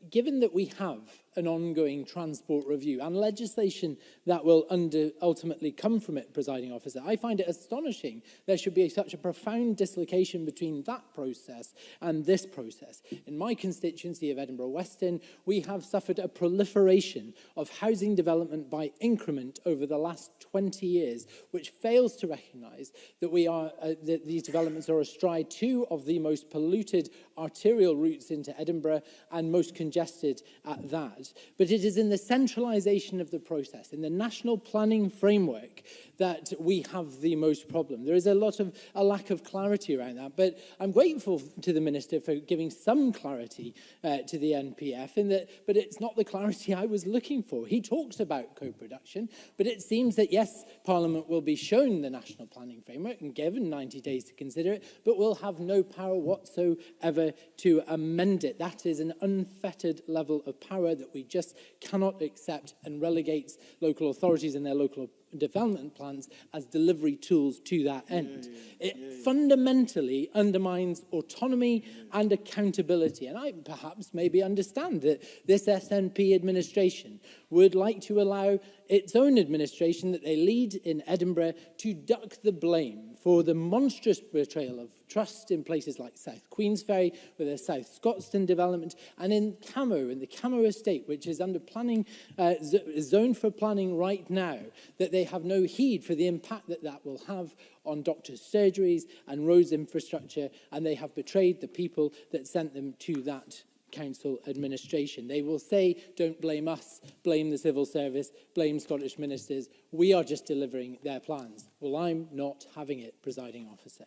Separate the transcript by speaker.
Speaker 1: given that we have an ongoing transport review and legislation that will ultimately come from it, Presiding Officer, I find it astonishing there should be such a profound dislocation between that process and this process. In my constituency of Edinburgh Weston, we have suffered a proliferation of housing development by increment over the last 20 years, which fails to recognise that that these developments are astride two of the most polluted arterial routes into Edinburgh and most congested at that. But it is in the centralisation of the process, in the national planning framework, that we have the most problem. There is a lack of clarity around that, but I'm grateful to the Minister for giving some clarity to the NPF, but it's not the clarity I was looking for. He talks about co-production, but it seems that, yes, Parliament will be shown the national planning framework and given 90 days to consider it, but will have no power whatsoever to amend it. That is an unfettered level of power that we just cannot accept, and relegates local authorities and their local development plans as delivery tools to that end. It fundamentally undermines autonomy and accountability. And I perhaps maybe understand that this SNP administration would like to allow its own administration that they lead in Edinburgh to duck the blame for the monstrous betrayal of trust in places like South Queensferry, with the South Scotston development, and in Camo, in the Camo estate, which is under planning, zone for planning right now, that they have no heed for the impact that will have on doctors' surgeries and roads infrastructure, and they have betrayed the people that sent them to that council administration. They will say, don't blame us, blame the civil service, blame Scottish ministers. We are just delivering their plans. Well, I'm not having it, Presiding Officer.